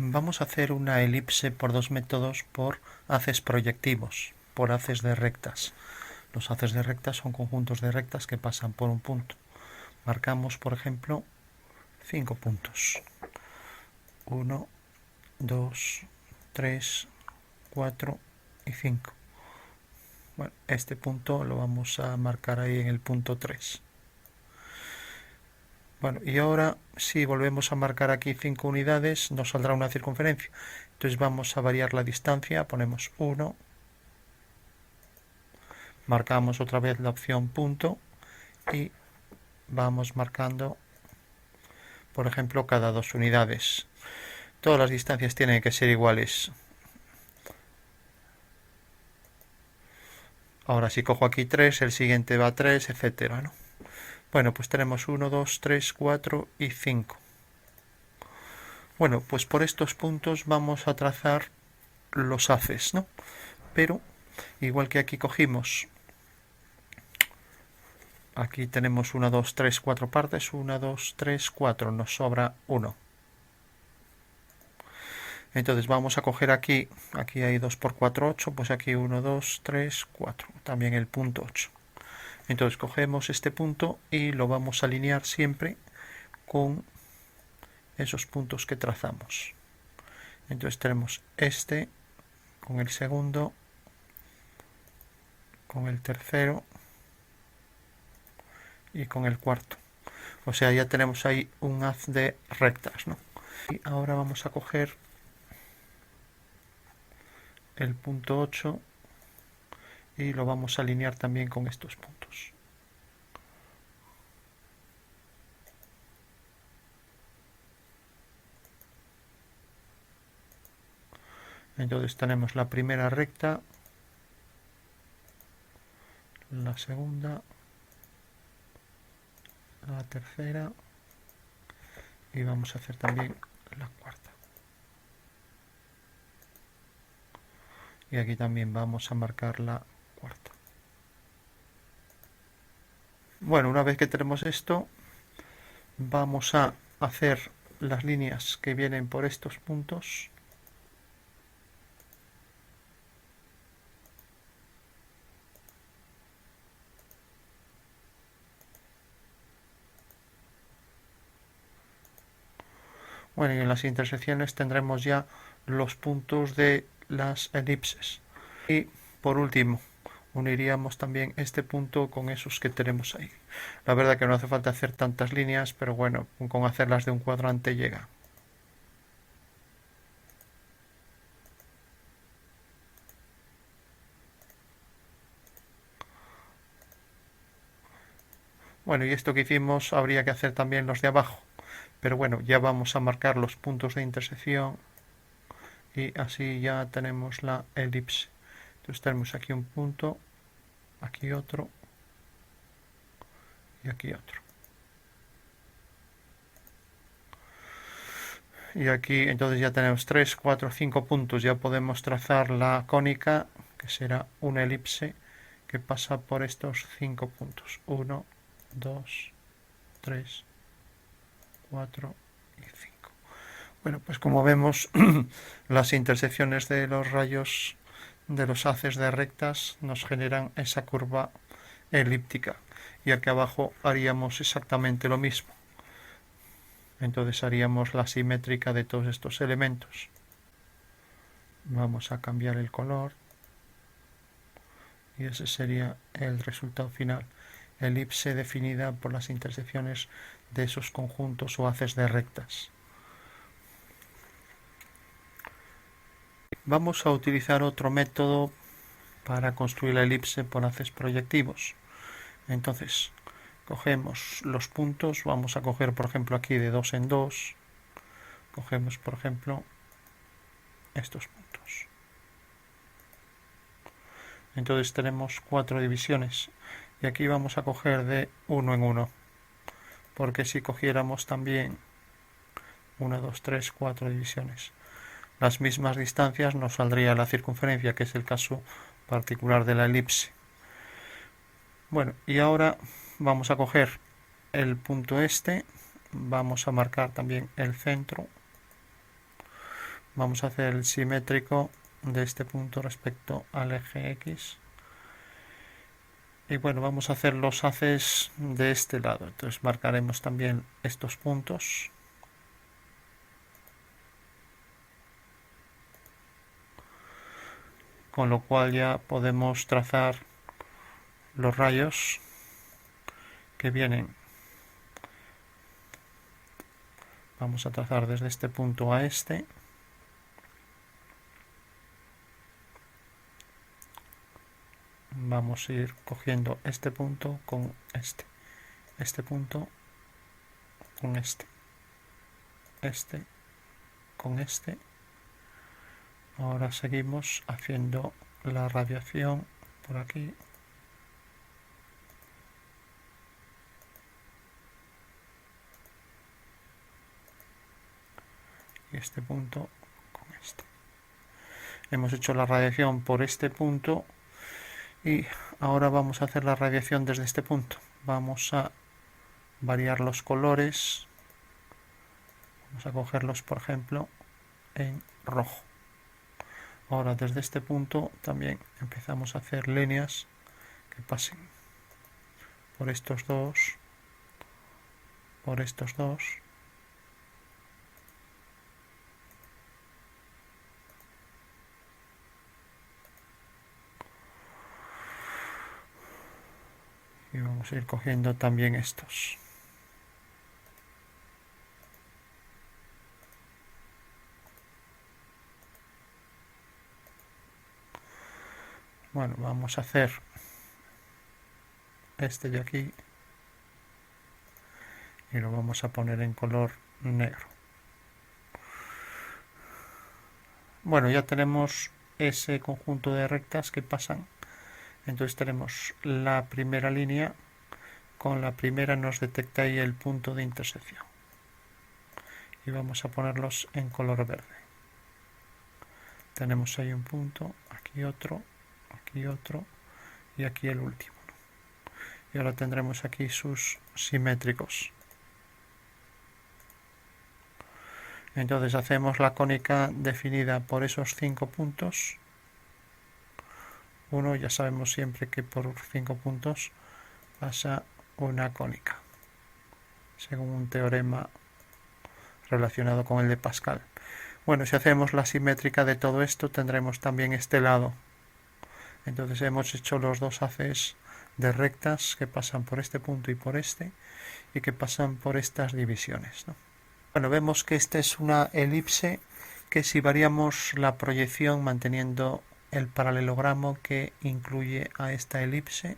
Vamos a hacer una elipse por dos métodos por haces proyectivos, por haces de rectas. Los haces de rectas son conjuntos de rectas que pasan por un punto. Marcamos, por ejemplo, 5 puntos. 1, 2, 3, 4 y 5. Bueno, este punto lo vamos a marcar ahí en el punto 3. Bueno, y ahora si volvemos a marcar aquí 5 unidades, nos saldrá una circunferencia. Entonces vamos a variar la distancia, ponemos 1, marcamos otra vez la opción punto y vamos marcando, por ejemplo, cada 2 unidades. Todas las distancias tienen que ser iguales. Ahora si cojo aquí 3, el siguiente va a 3, etcétera, ¿no? Bueno, pues tenemos 1, 2, 3, 4 y 5. Bueno, pues por estos puntos vamos a trazar los haces, ¿no? Pero, igual que aquí cogimos, aquí tenemos 1, 2, 3, 4 partes, 1, 2, 3, 4, nos sobra 1. Entonces vamos a coger aquí hay 2 por 4, 8, pues aquí 1, 2, 3, 4, también el punto 8. Entonces cogemos este punto y lo vamos a alinear siempre con esos puntos que trazamos. Entonces tenemos este con el segundo, con el tercero y con el cuarto. O sea, ya tenemos ahí un haz de rectas, ¿no? Y ahora vamos a coger el punto 8 y lo vamos a alinear también con estos puntos. Entonces tenemos la primera recta, la segunda, la tercera y vamos a hacer también la cuarta. Y aquí también vamos a marcar la cuarta. Bueno, una vez que tenemos esto, vamos a hacer las líneas que vienen por estos puntos. Bueno, y en las intersecciones tendremos ya los puntos de las elipses. Y por último, uniríamos también este punto con esos que tenemos ahí. La verdad que no hace falta hacer tantas líneas, pero bueno, con hacerlas de un cuadrante llega. Bueno, y esto que hicimos habría que hacer también los de abajo. Pero bueno, ya vamos a marcar los puntos de intersección y así ya tenemos la elipse. Entonces tenemos aquí un punto, aquí otro y aquí otro. Y aquí entonces ya tenemos 3, 4, 5 puntos. Ya podemos trazar la cónica, que será una elipse que pasa por estos 5 puntos. 1, 2, 3, 4 y 5. Bueno, pues como vemos, las intersecciones de los rayos de los haces de rectas nos generan esa curva elíptica. Y aquí abajo haríamos exactamente lo mismo. Entonces haríamos la simétrica de todos estos elementos. Vamos a cambiar el color. Y ese sería el resultado final. Elipse definida por las intersecciones de esos conjuntos o haces de rectas. Vamos a utilizar otro método para construir la elipse por haces proyectivos. Entonces, cogemos los puntos, vamos a coger por ejemplo aquí de 2 en 2, cogemos por ejemplo estos puntos. Entonces tenemos 4 divisiones y aquí vamos a coger de 1 en 1, porque si cogiéramos también 1, 2, 3, 4 divisiones, las mismas distancias nos saldría la circunferencia, que es el caso particular de la elipse. Bueno, y ahora vamos a coger el punto este, vamos a marcar también el centro, Vamos a hacer el simétrico de este punto respecto al eje X. Y bueno, vamos a hacer los haces de este lado. Entonces marcaremos también estos puntos. Con lo cual ya podemos trazar los rayos que vienen. Vamos a trazar desde este punto a este. Vamos a ir cogiendo este punto con este punto con este con este. Ahora seguimos haciendo la radiación por aquí. Y este punto con este. Hemos hecho la radiación por este punto y ahora vamos a hacer la radiación desde este punto. Vamos a variar los colores. Vamos a cogerlos, por ejemplo, en rojo. Ahora desde este punto también empezamos a hacer líneas que pasen por estos dos, por estos dos. Y vamos a ir cogiendo también estos. Bueno, vamos a hacer este de aquí y lo vamos a poner en color negro. Bueno, ya tenemos ese conjunto de rectas que pasan. Entonces tenemos la primera línea, con la primera nos detecta ahí el punto de intersección. Y vamos a ponerlos en color verde. Tenemos ahí un punto, aquí otro y aquí el último. Y ahora tendremos aquí sus simétricos. Entonces hacemos la cónica definida por esos 5 puntos. Uno, ya sabemos siempre que por 5 puntos pasa una cónica, según un teorema relacionado con el de Pascal. Bueno, si hacemos la simétrica de todo esto, tendremos también este lado. Entonces hemos hecho los dos haces de rectas que pasan por este punto y por este, y que pasan por estas divisiones, ¿no? Bueno, vemos que esta es una elipse que si variamos la proyección manteniendo el paralelogramo que incluye a esta elipse,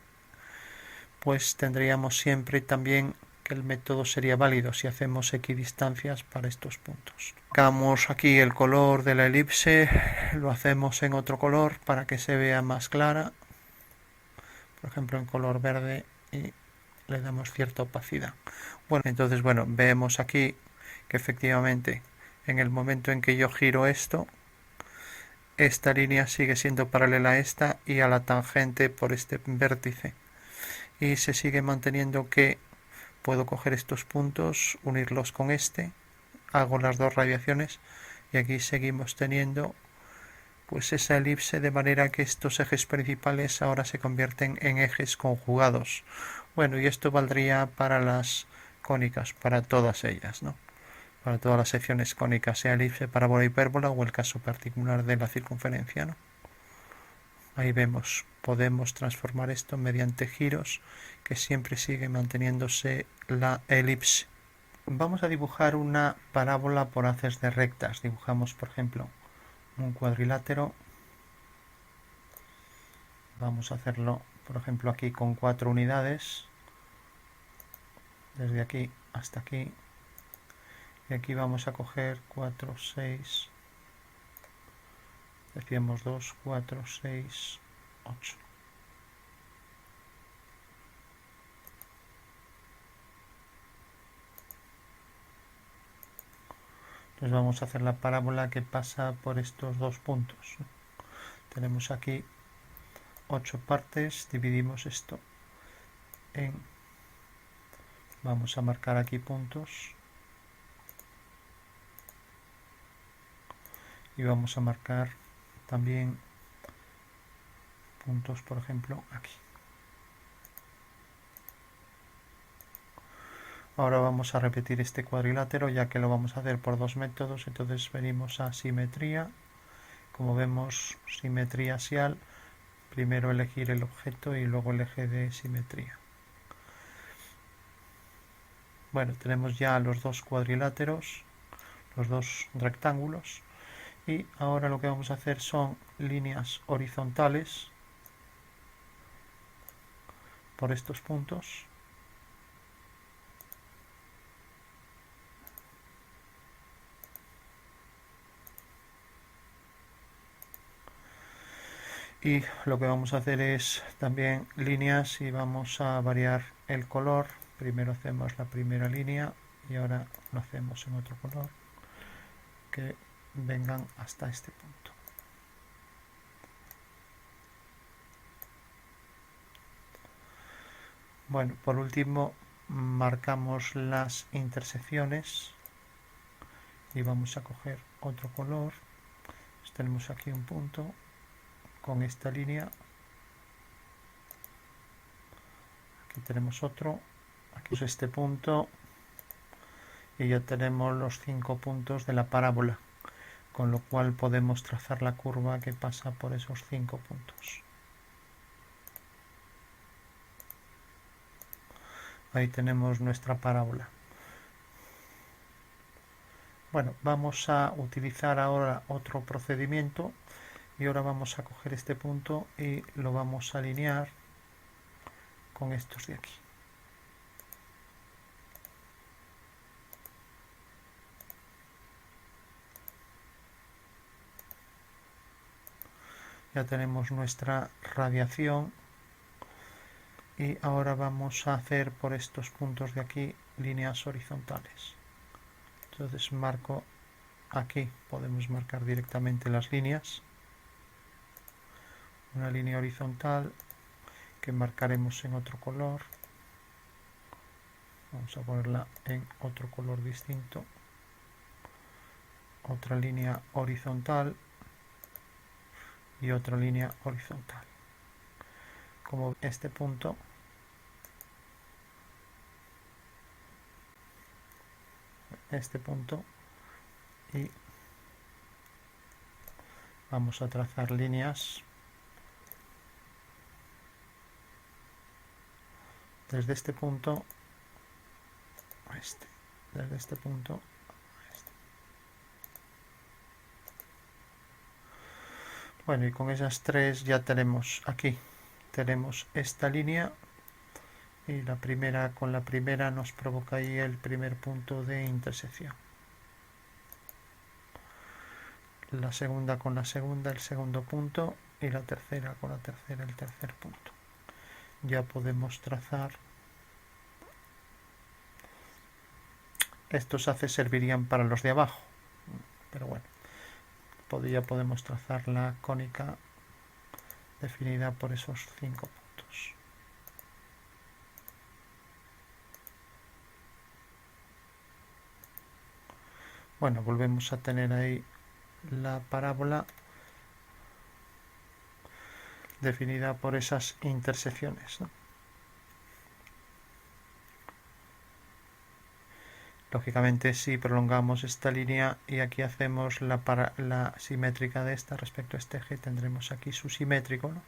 pues tendríamos siempre también que el método sería válido si hacemos equidistancias para estos puntos. Marcamos aquí el color de la elipse, lo hacemos en otro color para que se vea más clara, por ejemplo en color verde, y le damos cierta opacidad. Bueno, entonces vemos aquí que efectivamente en el momento en que yo giro esto, esta línea sigue siendo paralela a esta y a la tangente por este vértice, y se sigue manteniendo que puedo coger estos puntos, unirlos con este, hago las dos radiaciones y aquí seguimos teniendo pues esa elipse, de manera que estos ejes principales ahora se convierten en ejes conjugados. Bueno, y esto valdría para las cónicas, para todas ellas, ¿no? Para todas las secciones cónicas, sea elipse, parábola, hipérbola o el caso particular de la circunferencia, ¿no? Ahí vemos, podemos transformar esto mediante giros que siempre sigue manteniéndose la elipse. Vamos a dibujar una parábola por haces de rectas. Dibujamos, por ejemplo, un cuadrilátero. Vamos a hacerlo, por ejemplo, aquí con 4 unidades. Desde aquí hasta aquí. Y aquí vamos a coger 4, 6. Decíamos 2, 4, 6, 8. Entonces vamos a hacer la parábola que pasa por estos dos puntos. Tenemos aquí 8 partes, dividimos esto en... Vamos a marcar aquí puntos. y vamos a marcar también puntos, por ejemplo, aquí. Ahora vamos a repetir este cuadrilátero, ya que lo vamos a hacer por dos métodos. Entonces venimos a simetría. Como vemos, simetría axial, primero elegir el objeto y luego el eje de simetría. Bueno, tenemos ya los dos cuadriláteros, los dos rectángulos, y ahora lo que vamos a hacer son líneas horizontales por estos puntos. Y lo que vamos a hacer es también líneas y vamos a variar el color. Primero hacemos la primera línea y ahora lo hacemos en otro color, que vengan hasta este punto. Bueno, por último marcamos las intersecciones y vamos a coger otro color. Tenemos aquí un punto con esta línea, aquí tenemos otro, aquí es este punto y ya tenemos los 5 puntos de la parábola, con lo cual podemos trazar la curva que pasa por esos 5 puntos. Ahí tenemos nuestra parábola. Bueno, vamos a utilizar ahora otro procedimiento y ahora vamos a coger este punto y lo vamos a alinear con estos de aquí. Ya tenemos nuestra radiación y ahora vamos a hacer por estos puntos de aquí líneas horizontales. Entonces marco aquí, podemos marcar directamente las líneas, una línea horizontal que marcaremos en otro color, vamos a ponerla en otro color distinto, otra línea horizontal y otra línea horizontal. Como este punto, y vamos a trazar líneas desde este punto a este, desde este punto a este. Bueno, y con esas tres ya tenemos aquí, tenemos esta línea y la primera con la primera nos provoca ahí el primer punto de intersección. La segunda con la segunda, el segundo punto, y la tercera con la tercera, el tercer punto. Ya podemos trazar. Estos haces servirían para los de abajo, pero bueno, ya podemos trazar la cónica definida por esos 5 puntos. Bueno, volvemos a tener ahí la parábola definida por esas intersecciones, ¿no? Lógicamente, si prolongamos esta línea y aquí hacemos la simétrica de esta respecto a este eje, tendremos aquí su simétrico, ¿no?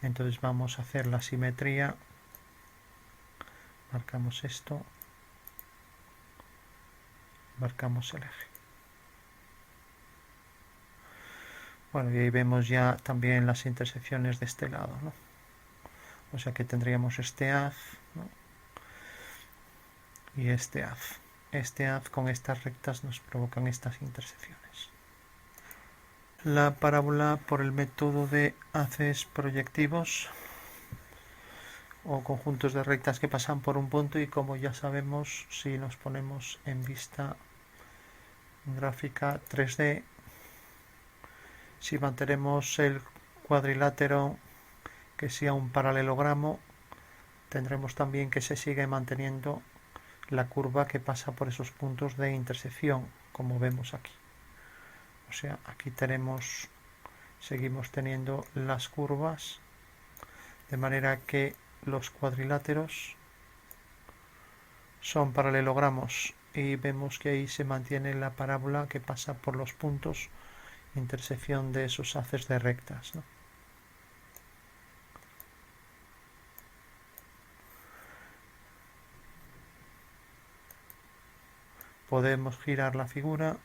Entonces vamos a hacer la simetría, marcamos esto, marcamos el eje. Bueno, y ahí vemos ya también las intersecciones de este lado, ¿no? O sea que tendríamos este haz, ¿no? Y este haz. Este haz con estas rectas nos provocan estas intersecciones. La parábola por el método de haces proyectivos o conjuntos de rectas que pasan por un punto, y como ya sabemos, si nos ponemos en vista gráfica 3D, si mantenemos el cuadrilátero que sea un paralelogramo, tendremos también que se sigue manteniendo la curva que pasa por esos puntos de intersección, como vemos aquí. O sea, aquí seguimos teniendo las curvas, de manera que los cuadriláteros son paralelogramos y vemos que ahí se mantiene la parábola que pasa por los puntos, intersección de esos haces de rectas, ¿no? Podemos girar la figura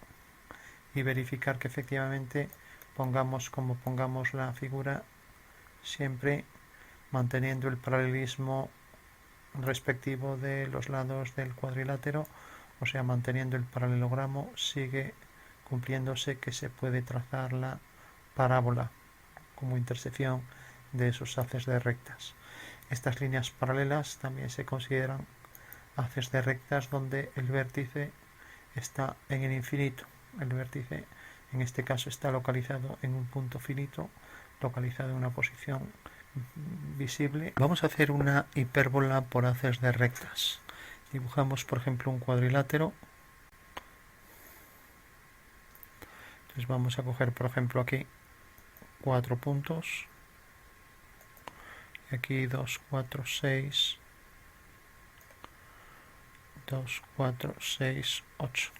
y verificar que efectivamente como pongamos la figura, siempre manteniendo el paralelismo respectivo de los lados del cuadrilátero, o sea, manteniendo el paralelogramo, sigue cumpliéndose que se puede trazar la parábola como intersección de esos haces de rectas. Estas líneas paralelas también se consideran haces de rectas donde el vértice está en el infinito. El vértice en este caso está localizado en un punto finito, localizado en una posición visible. Vamos a hacer una hipérbola por haces de rectas. Dibujamos, por ejemplo, un cuadrilátero. Entonces vamos a coger, por ejemplo, aquí 4 puntos. Y aquí 2, 4, 6. 2, 4, 6, 8.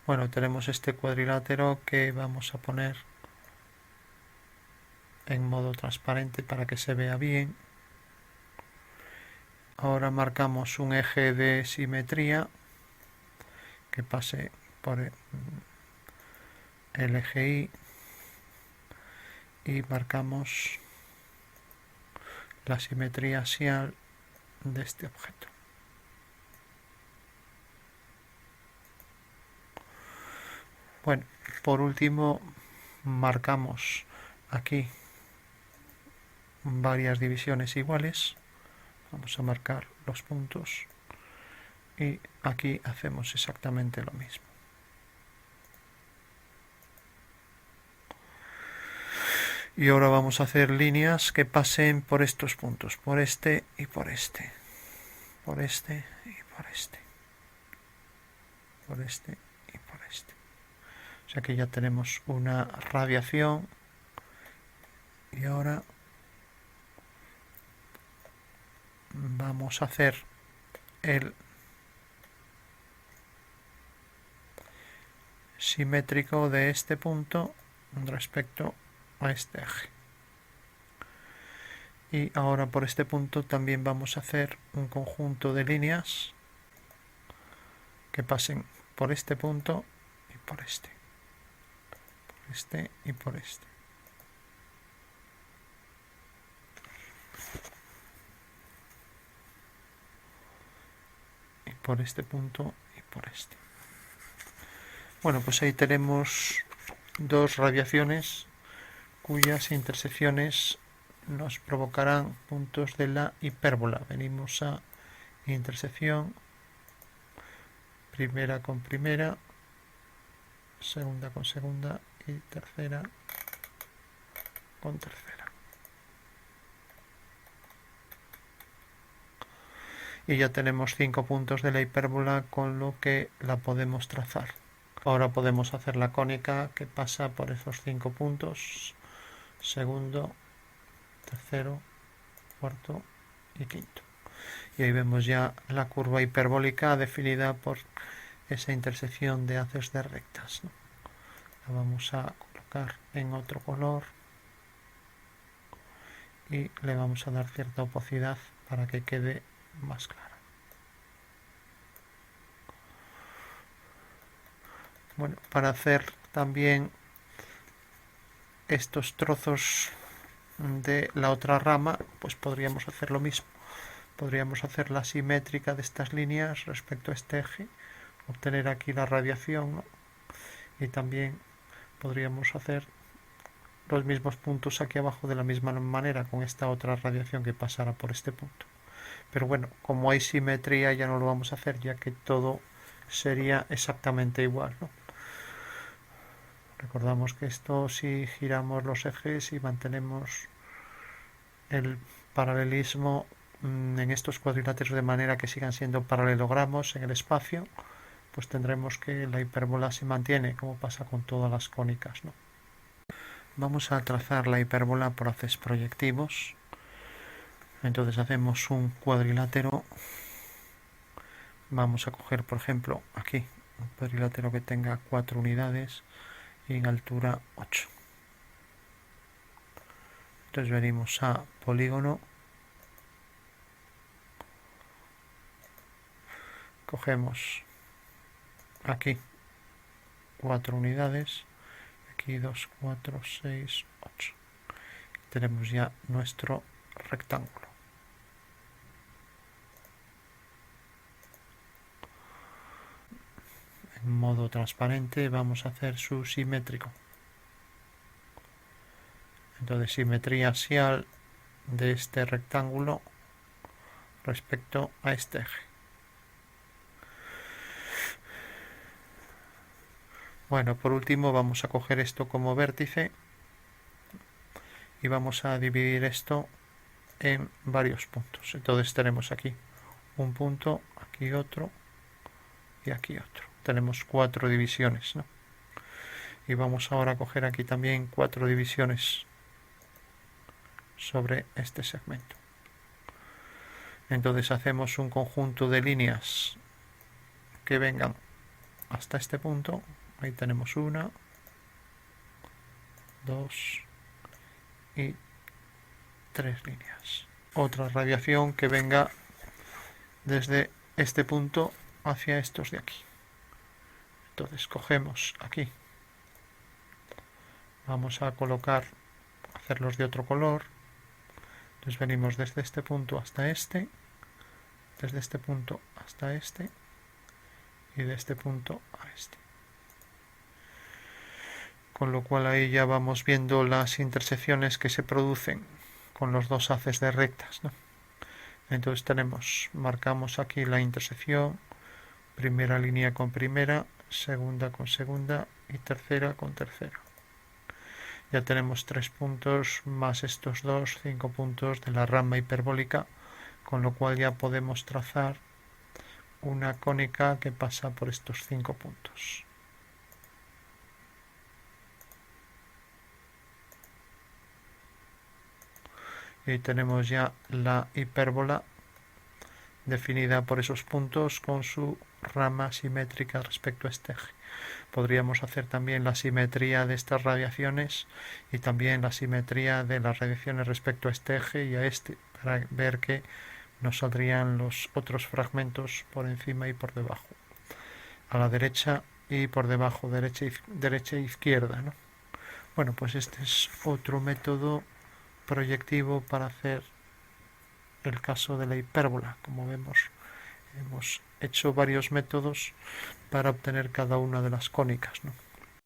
Bueno, tenemos este cuadrilátero que vamos a poner en modo transparente para que se vea bien. Ahora marcamos un eje de simetría que pase por el eje Y y marcamos la simetría axial de este objeto. Bueno, por último marcamos aquí varias divisiones iguales. Vamos a marcar los puntos y aquí hacemos exactamente lo mismo. Y ahora vamos a hacer líneas que pasen por estos puntos, por este y por este, por este y por este, por este y por este. O sea que ya tenemos una radiación y ahora vamos a hacer el simétrico de este punto respecto a este eje. Y ahora por este punto también vamos a hacer un conjunto de líneas que pasen por este punto y por este y por este. Y por este punto y por este. Bueno, pues ahí tenemos dos radiaciones cuyas intersecciones nos provocarán puntos de la hipérbola. Venimos a intersección, primera con primera, segunda con segunda y tercera con tercera. Y ya tenemos 5 puntos de la hipérbola, con lo que la podemos trazar. Ahora podemos hacer la cónica que pasa por esos 5 puntos, segundo, tercero, cuarto y quinto. Y ahí vemos ya la curva hiperbólica definida por esa intersección de haces de rectas, ¿no? La vamos a colocar en otro color y le vamos a dar cierta opacidad para que quede más clara. Bueno, para hacer también estos trozos de la otra rama, pues podríamos hacer lo mismo. Podríamos hacer la simétrica de estas líneas respecto a este eje, obtener aquí la radiación, ¿no? Y también podríamos hacer los mismos puntos aquí abajo de la misma manera con esta otra radiación que pasara por este punto. Pero bueno, como hay simetría ya no lo vamos a hacer, ya que todo sería exactamente igual, ¿no? Recordamos que esto, si giramos los ejes y mantenemos el paralelismo, en estos cuadriláteros de manera que sigan siendo paralelogramos en el espacio, pues tendremos que la hipérbola se mantiene, como pasa con todas las cónicas, ¿no? Vamos a trazar la hipérbola por haces proyectivos. Entonces hacemos un cuadrilátero. Vamos a coger, por ejemplo, aquí un cuadrilátero que tenga 4 unidades y en altura 8. Entonces venimos a polígono, cogemos aquí 4 unidades, aquí 2, 4, 6, 8. Tenemos ya nuestro rectángulo. En modo transparente vamos a hacer su simétrico. Entonces simetría axial de este rectángulo respecto a este eje. Bueno, por último vamos a coger esto como vértice y vamos a dividir esto en varios puntos. Entonces tenemos aquí un punto, aquí otro y aquí otro. Tenemos 4 divisiones, ¿no? Y vamos ahora a coger aquí también 4 divisiones sobre este segmento. Entonces hacemos un conjunto de líneas que vengan hasta este punto. Ahí tenemos 1, 2 y 3 líneas. Otra radiación que venga desde este punto hacia estos de aquí. Entonces cogemos aquí, vamos a colocar, hacerlos de otro color. Entonces venimos desde este punto hasta este, desde este punto hasta este y de este punto a este. Con lo cual ahí ya vamos viendo las intersecciones que se producen con los dos haces de rectas, ¿no? Entonces marcamos aquí la intersección, primera línea con primera, segunda con segunda y tercera con tercera. Ya tenemos 3 puntos más estos 2, 5 puntos de la rama hiperbólica, con lo cual ya podemos trazar una cónica que pasa por estos 5 puntos. Y tenemos ya la hipérbola definida por esos puntos con su rama simétrica respecto a este eje. Podríamos hacer también la simetría de estas radiaciones y también la simetría de las radiaciones respecto a este eje y a este, para ver que nos saldrían los otros fragmentos por encima y por debajo, a la derecha y por debajo, derecha e izquierda, ¿no? Bueno, pues este es otro método proyectivo para hacer el caso de la hipérbola. Como vemos, hemos hecho varios métodos para obtener cada una de las cónicas, ¿no?